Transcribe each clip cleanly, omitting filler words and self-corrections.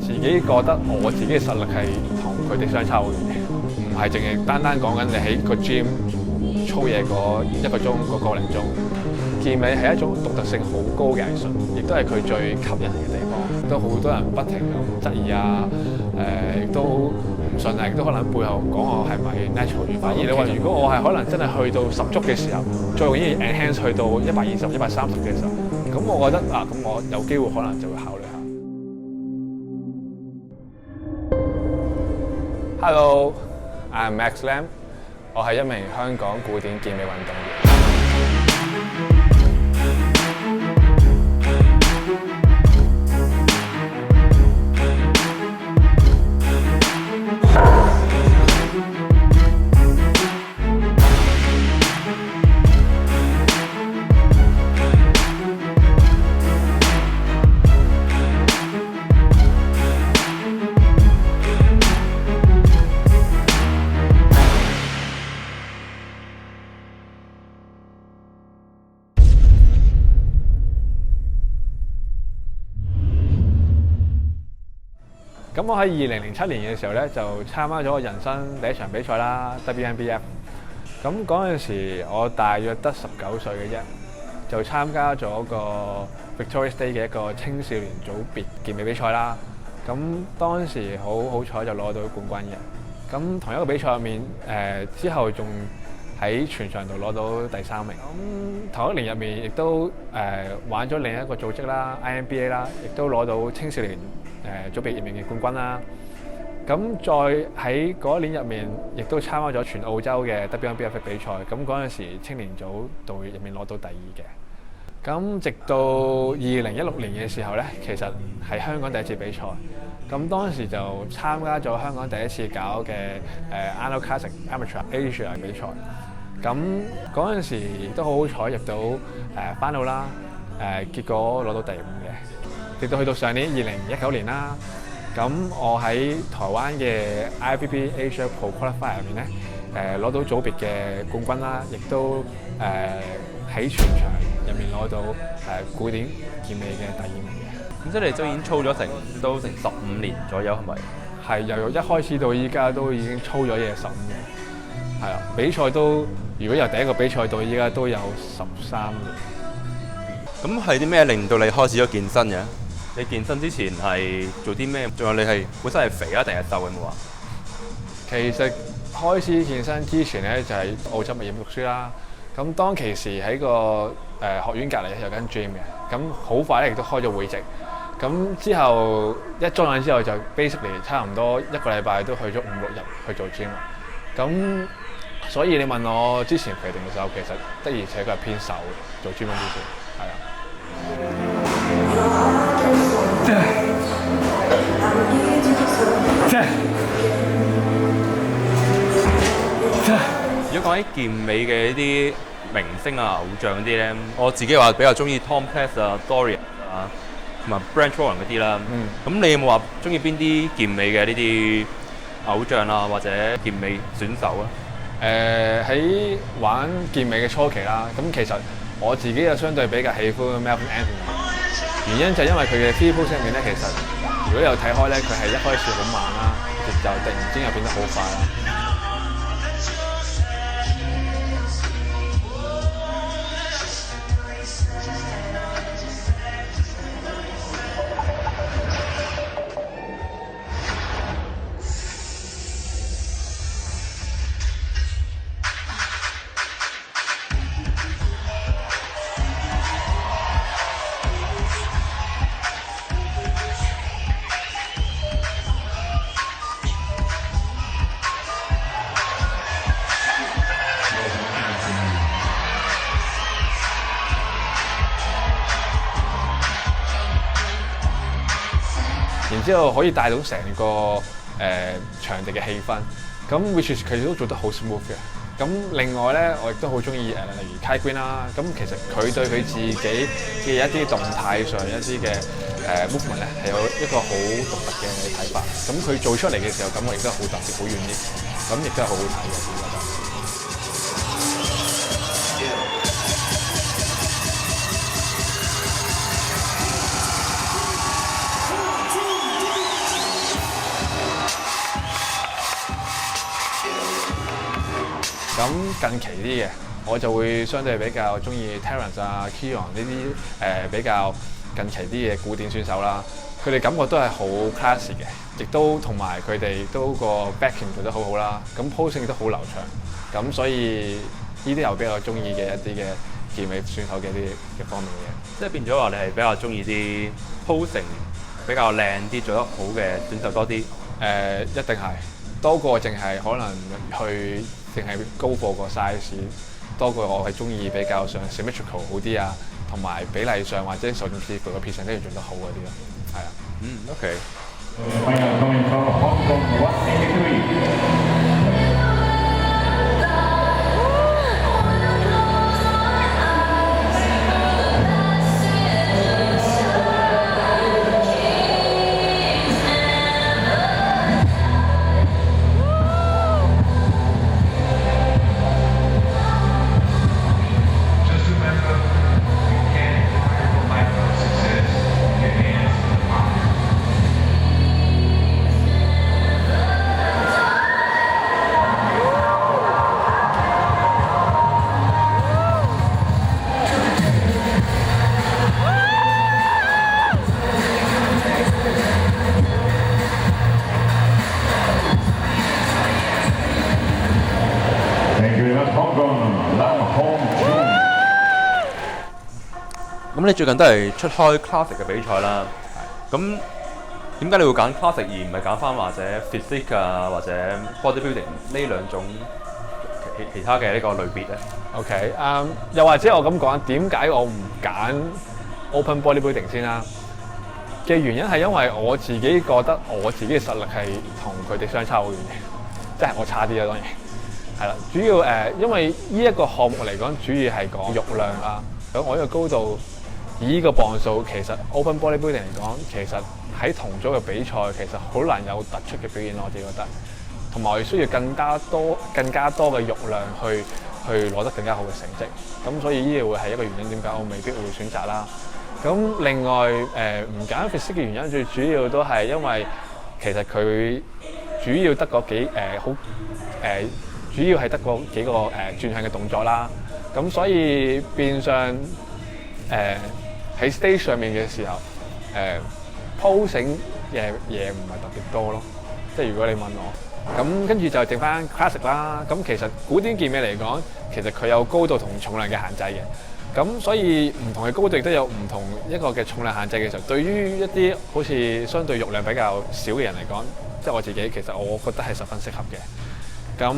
自己覺得我自己嘅實力係同佢哋相差好遠嘅，唔係淨係單單講緊你喺個 gym 操嘢嗰1個鐘嗰個零鐘。健美係一種獨特性好高嘅藝術，亦都係佢最吸引人嘅地方。都好多人不停咁質疑啊，亦都唔信啊，亦都可能背後講我係咪 natural 嘅。反而你話如果我係可能真係去到十足嘅時候，再容易 enhance 去到120、130嘅時候，咁我覺得咁我有機會可能就會考慮下。Hello，I'm Max Lam， 我係一名香港古典健美運動員。咁我喺2007年嘅時候咧，就參加咗我人生第一場比賽啦 ，WNBF。咁嗰陣時我大約得19歲嘅啫，就參加咗個 Victoria State 嘅一個青少年組別健美比賽啦。咁當時好彩就攞到冠軍嘅。咁同一個比賽入面，之後仲喺全場度攞到第3名。咁同一年入面亦都玩咗另一個組織啦 ，INBA 啦，亦都攞到青少年組別入面嘅冠軍啦。咁再喺嗰一年入面，亦都參加咗全澳洲嘅 WNBF 比賽。咁嗰陣時青年組隊入面攞到第2嘅。咁直到2016年嘅時候咧，其實係香港第一次比賽。咁當時就參加咗香港第一次搞嘅Arnold Classic Amateur Asia 比賽。咁嗰陣時亦都好彩入到final啦。結果攞到第5嘅。直到去到上年2019年啦。咁我喺台灣嘅 IFBB Asia Pro Qualifier 入面咧，攞到組別嘅冠軍啦，亦都喺全場入面攞到古典健美嘅第2名嘅。咁即係你都已經操咗成15年左右，係咪？係由一開始到依家都已經操咗嘢15年，係啦。比賽都如果由第一個比賽到依家都有13年。咁係啲咩令到你開始咗健身嘅？你健身之前係做啲咩？仲有你係本身係肥啊定係瘦，有冇話？其實開始健身之前咧，就喺澳洲墨爾本讀書啦。咁當其時喺個學院隔離有間 gym 嘅，咁好快咧亦都開咗會籍。咁之後一裝咗之後就 basically 差唔多1個禮拜都去咗5-6日去做 gym 啦。咁所以你問我之前肥定瘦，其實的而且確係偏瘦嘅，做 gym 之前係啊。如果講起健美嘅一啲明星啊、偶像嗰啲咧，我自己話比較中意 Tom Platz 啊、Dorian 啊，同埋 Branch Warren 嗰啲啦。咁你有冇話中意邊啲健美嘅呢啲偶像啊，或者健美選手啊？喺玩健美嘅初期啦，咁其實我自己又相對比較喜歡 Melvin Anthony， 原因就係因為佢嘅 free pose 入面咧，其實如果有睇開咧，佢係一開始好慢啦，節奏突然之間又變得好快啦。然之後可以帶到成個場地嘅氣氛，咁 which 佢哋都做得好 smooth 嘅。咁另外咧，我亦都好中意例如 Kai Greene 啦。咁其實佢對佢自己嘅一啲動態上一啲嘅movement 咧，係有一個好獨特嘅睇法。咁佢做出嚟嘅時候，感覺亦都好特別、好unique，咁亦都係好好睇嘅，我覺得。咁近期啲嘅，我就會相對比較中意 Terence 啊、Keyon 呢啲比較近期啲嘅古典選手啦。佢哋感覺都係好 classy 嘅，亦都同埋佢哋都個 backing 做得好好啦。咁 posing 都好流暢，咁所以呢啲又比較中意嘅一啲嘅健美選手嘅啲嘅方面嘅。即係變咗話，你係比較中意啲 posing 比較靚啲、做得好嘅選手多啲。一定係多過淨係可能去淨係高過個 size， 多過我係中意比較上 symmetrical 好啲啊，同埋比例上或者甚至乎個 percent 都要做得好嗰啲咯。係啊。OK。咁你最近都係出開 classic 嘅比賽啦，咁點解你會揀 classic 而唔係揀翻或者 physique 啊或者 bodybuilding 呢兩種其他嘅呢個類別咧 ？OK， 又或者我咁講，點解我唔揀 open bodybuilding 先啦？嘅原因係因為我自己覺得我自己嘅實力係同佢哋相差好遠嘅，即係我差啲啦，當然係啦。主要因為呢一個項目嚟講，主要係講肉量啦。咁我呢個高度。以呢個磅數，其實 open bodybuilding 嚟講，其實喺同組嘅比賽，其實好難有突出嘅表現咯。我自己覺得，同埋我哋需要更加多嘅肉量去攞得更加好嘅成績。咁所以呢個會係一個原因，點解我未必會選擇啦。咁另外唔揀 physique 嘅原因，最主要都係因為其實佢主要得嗰幾主要係得嗰幾個轉向嘅動作啦。咁所以變相喺 stage 上面嘅時候，posing 嘢唔係特別多咯。即係如果你問我，咁跟住就剩翻 classic 啦。咁其實古典健美嚟講，其實佢有高度同重量嘅限制嘅。咁所以唔同嘅高度亦都有唔同一個嘅重量限制嘅時候，對於一啲好似相對肉量比較少嘅人嚟講，即係我自己其實我覺得係十分適合嘅。咁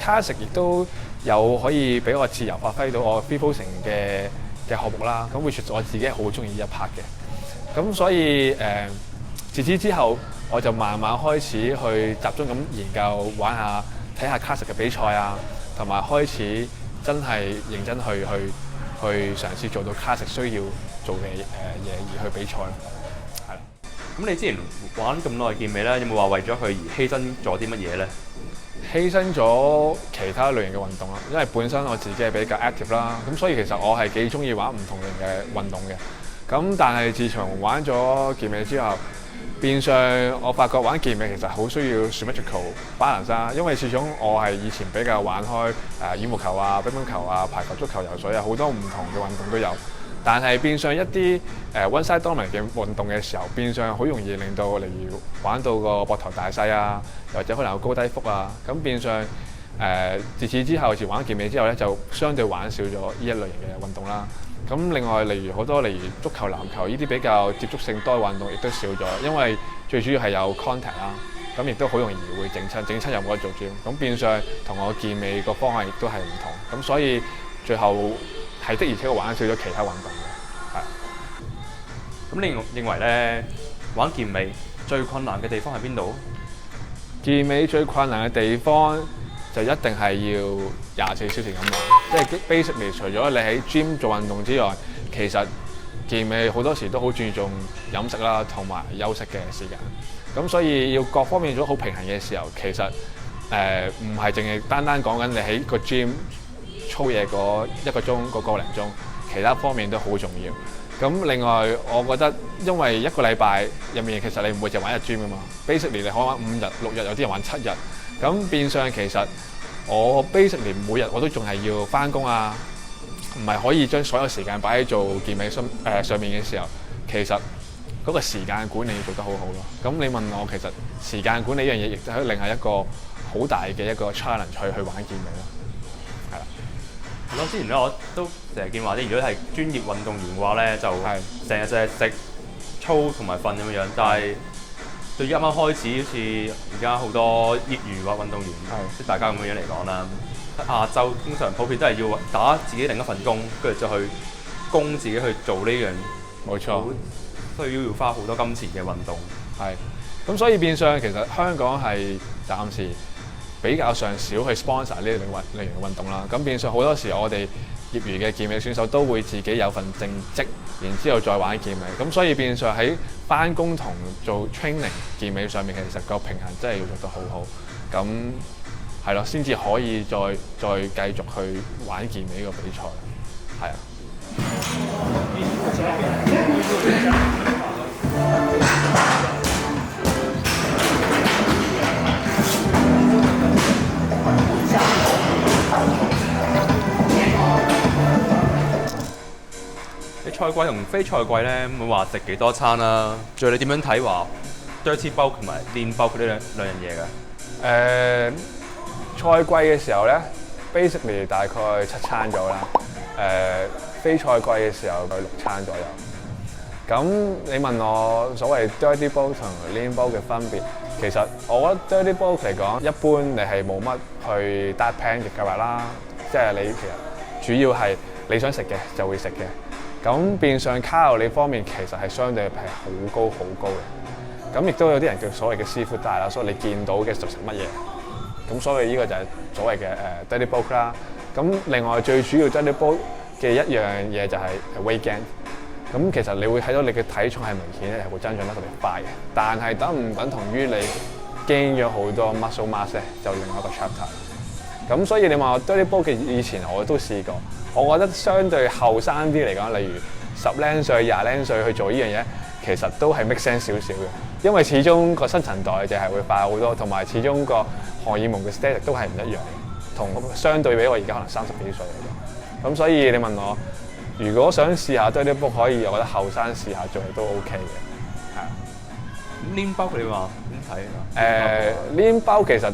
classic 亦都有可以俾我自由發揮到我 free posing嘅項目啦，咁會我自己係好中意呢一 part 嘅，咁所以自此之後我就慢慢開始去集中咁研究玩下睇下 classic 嘅比賽啊，同埋開始真係認真去嘗試做到 classic 需要做嘅嘢而去比賽咯，係啦。咁你之前玩咁耐健美咧，有冇話為咗佢而犧牲咗啲乜嘢咧？犧牲咗其他類型嘅運動啦，因為本身我自己係比較 active 啦，咁所以其實我係幾中意玩唔同類型嘅運動嘅。咁但係自從玩咗健美之後，變相我發覺玩健美其實好需要 symmetrical balance 啦，因為始終我係以前比較玩開羽毛球啊、乒乓球啊、排球、足球、游水啊，好多唔同嘅運動都有。但係變相一啲one side dominant 嘅運動嘅時候，變相好容易令到例如玩到個膊頭大細啊，或者可能有高低幅啊，咁變相自此之後，自玩健美之後咧，就相對玩少咗呢一類型嘅運動啦。咁另外例如足球、籃球呢啲比較接觸性多嘅運動，亦都少咗，因為最主要係有 contact 啦，咁亦都好容易會整親又冇得做 gym，咁變相同我健美個方向亦都係唔同，咁所以最後係的而且確玩少咗其他運動嘅，係。咁你認為咧玩健美最困難嘅地方係邊度？健美最困難嘅地方就一定係要24小時咁玩，即係 basically 除咗你喺 gym 做運動之外，其實健美好多時都好注重飲食啦，同埋休息嘅時間。咁所以要各方面做好平衡嘅時候，其實唔係淨係單講緊你喺個 gym 操嘢嗰1個鐘、個零鐘，其他方面都好重要。咁另外，我覺得因為一個禮拜入面，其實你唔會淨玩1 gym 噶嘛。Basically 你可以玩5日、6日，有啲人玩7日。咁變相其實我 basically 每日我都仲係要翻工啊，唔係可以將所有時間擺喺做健美上面嘅時候，其實嗰個時間管理要做得好好咯。咁你問我其實時間管理呢樣嘢，亦都另係一個好大嘅一個 challenge 去玩健美咯。係啦。咁之前咧我都成日見話啲，如果係專業運動員嘅話咧，就成日就係食操同埋瞓咁樣樣，但係對於啱啱開始，好似而家好多業餘嘅運動員，即係大家咁樣嚟講啦，下晝通常普遍都係要打自己另一份工，跟住就去供自己去做呢樣，冇錯，需要花好多金錢嘅運動。係，咁所以變相其實香港係暫時比較上少去 sponsor 呢類型嘅運動啦。咁變相好多時我哋業餘嘅健美選手都會自己有份正職，然之後再玩健美。咁所以變相喺翻工同做 training 健美上面，其實個平衡真係要做得好好。咁係咯，先至可以再繼續去玩健美呢個比賽。係啊。你賽季同非賽季咧，會話食幾多餐啦？最你點樣睇話 dirty bulk 同埋 lean bulk 呢兩樣嘢嘅？賽季嘅時候咧 ，basically 大概7餐咗啦。非賽季嘅時候佢6餐左右。咁你問我所謂 dirty bulk 同 lean bulk 嘅分別，其實我覺得 dirty bulk 嚟講，一般你係冇乜去 diet plan 嘅計劃啦，即係你其實主要係你想食嘅就會食嘅。咁變相卡路里方面其實係相對係好高嘅。咁亦都有啲人叫所謂嘅師傅帶啦，所以你見到嘅就食乜嘢。咁所以呢個就係所謂嘅dirty bulk 啦。咁另外最主要 dirty bulk 嘅一樣嘢就係 weight gain。咁其實你會睇到你嘅體重係明顯咧係會增長得特別快嘅，但係等唔等同於你 gain 咗好多 muscle mass 咧，就另外一個 chapter。咁所以你話我 dirty bulk 嘅以前我都試過，我覺得相對後生啲嚟講，例如10零歲、20零歲去做呢樣嘢，其實都係 make sense 少少嘅，因為始終個新陳代謝係會快好多，同埋始終個荷爾蒙嘅 status 都係唔一樣嘅，同相對比我而家可能30幾歲嚟講。咁所以你問我，如果想試下 dirty bulk 可以，我覺得後生試下做都 OK 嘅，係啊。咁 lean bulk 你話點睇？lean bulk 其實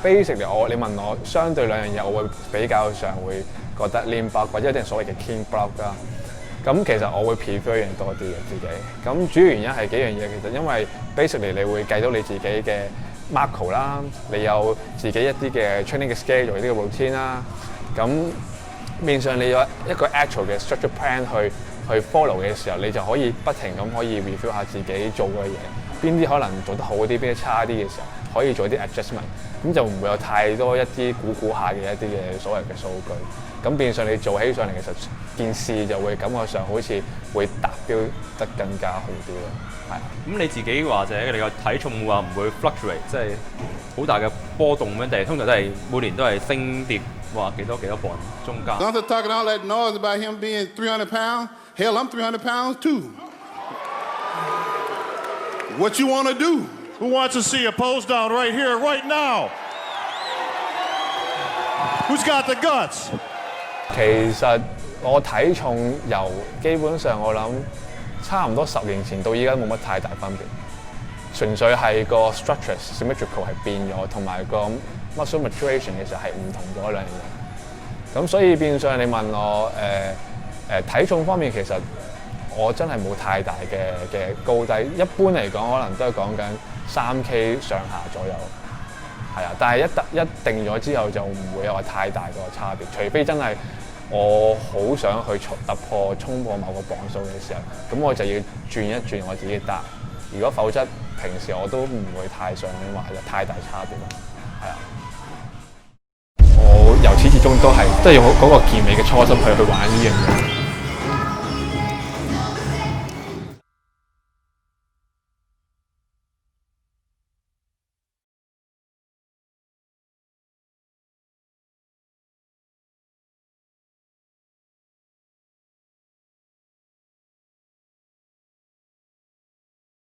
basically 你問我相對兩樣嘢，我會比較上會覺得 lean bulk 或者有啲人所謂嘅 clean bulk 啦。咁其實我會 prefer 一樣多啲嘅自己。咁主要原因係幾樣嘢，其實因為 basically 你會計到你自己嘅 macro 啦，你有自己一啲嘅 training 嘅 schedule 呢個 routine 啦。咁面上你有一個 actual 嘅 structure plan 去 follow 嘅時候，你就可以不停咁可以 review 下自己做嘅嘢，邊啲可能做得好啲，邊啲差啲嘅時候，可以做啲 adjustment， 咁就唔會有太多一啲估下嘅一啲嘅所謂嘅數據。咁變相你做起上嚟，其實件事就會感覺上好似會達標得更加好啲咯。係。咁你自己或者你個體重會話唔會 fluctuate， 即係好大嘅波動咁樣，定係通常都係每年都係升跌？話幾多磅中間 Gunther talking all that noise about him being 300 pounds. Hell, I'm 300 pounds too. What you want to do? Who wants to see a pose down right here, right now? Who's got the guts? 其實我體重由基本上我諗差唔多10年前到依家冇乜太大分別，純粹係個 structure symmetrical 係變咗，同埋個muscle maturation 嘅時候係唔同咗兩樣嘢，咁所以變相你問我體重方面，其實我真係冇太大嘅高低，一般嚟講可能都係講緊3K 上下左右，係啊，但係一定咗之後就唔會有話太大個差別，除非真係我好想去衝破某個磅數嘅時候，咁我就要轉一轉我自己答，如果否則平時我都唔會太想話有太大差別咯，係啊。我由始至終都係用嗰個健美嘅初心去玩呢樣嘢。